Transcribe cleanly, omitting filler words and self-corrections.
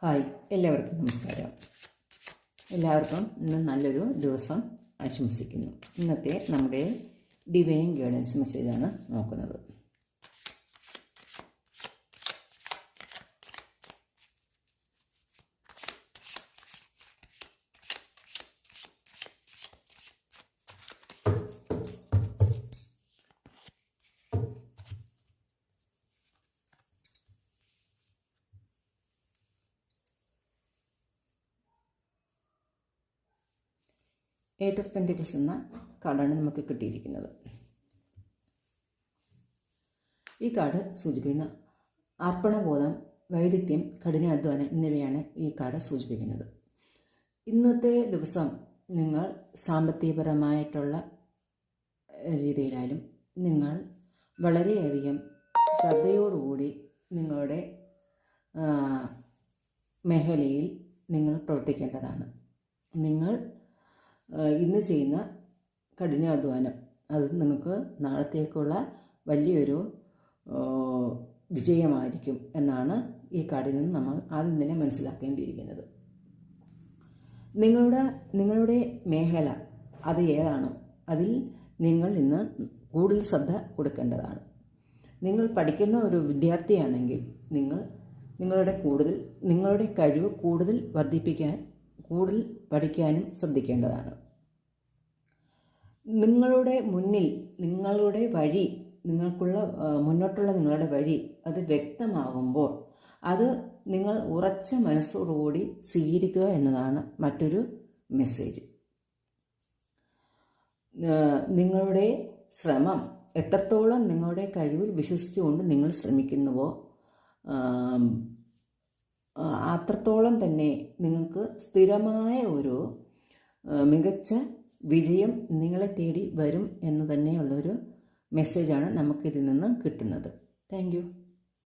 Hi, എല്ലാവർക്കും നമസ്കാരം. എല്ലാവർക്കും ഇന്ന് നല്ലൊരു ദിവസം ആശംസിക്കുന്നു. ഇന്നത്തെ നമ്മുടെ ഡിവൈൻ ഗൈഡൻസ് മെസ്സേജാണ് നോക്കുന്നത്. എയ്റ്റ് ഓഫ് പെൻറ്റിക്കിൾസ് എന്ന കാർഡാണ് നമുക്ക് കിട്ടിയിരിക്കുന്നത്. ഈ കാർഡ് സൂചിപ്പിക്കുന്ന അർപ്പണബോധം, വൈദഗ്ധ്യം, കഠിനാധ്വാനം എന്നിവയാണ് ഈ കാർഡ് സൂചിപ്പിക്കുന്നത്. ഇന്നത്തെ ദിവസം നിങ്ങൾ സാമ്പത്തികപരമായിട്ടുള്ള രീതിയിലായാലും നിങ്ങൾ വളരെയധികം ശ്രദ്ധയോടുകൂടി നിങ്ങളുടെ മേഖലയിൽ നിങ്ങൾ പ്രവർത്തിക്കേണ്ടതാണ്. നിങ്ങൾ ഇന്ന് ചെയ്യുന്ന കഠിനാധ്വാനം അത് നിങ്ങൾക്ക് നാളത്തേക്കുള്ള വലിയൊരു വിജയമായിരിക്കും എന്നാണ് ഈ കാർഡിൽ നിന്ന് നമ്മൾ ആദ്യം തന്നെ മനസ്സിലാക്കേണ്ടിയിരിക്കുന്നത്. നിങ്ങളുടെ മേഖല അത് ഏതാണോ അതിൽ നിങ്ങൾ ഇന്ന് കൂടുതൽ ശ്രദ്ധ കൊടുക്കേണ്ടതാണ്. നിങ്ങൾ പഠിക്കുന്ന ഒരു വിദ്യാർത്ഥിയാണെങ്കിൽ നിങ്ങൾ നിങ്ങളുടെ കഴിവ് കൂടുതൽ വർദ്ധിപ്പിക്കാൻ, കൂടുതൽ പഠിക്കാനും ശ്രദ്ധിക്കേണ്ടതാണ്. നിങ്ങളുടെ മുന്നിൽ നിങ്ങളുടെ വഴി, നിങ്ങൾക്കുള്ള മുന്നോട്ടുള്ള നിങ്ങളുടെ വഴി അത് വ്യക്തമാകുമ്പോൾ അത് നിങ്ങൾ ഉറച്ച മനസ്സോടുകൂടി സ്വീകരിക്കുക എന്നതാണ് മറ്റൊരു മെസ്സേജ്. നിങ്ങളുടെ ശ്രമം എത്രത്തോളം നിങ്ങളുടെ കഴിവിൽ വിശ്വസിച്ചുകൊണ്ട് നിങ്ങൾ ശ്രമിക്കുന്നുവോ അത്രത്തോളം തന്നെ നിങ്ങൾക്ക് സ്ഥിരമായ ഒരു മികച്ച വിജയം നിങ്ങളെ തേടി വരും എന്ന് തന്നെയുള്ളൊരു മെസ്സേജാണ് നമുക്കിതിൽ നിന്ന് കിട്ടുന്നത്. Thank you.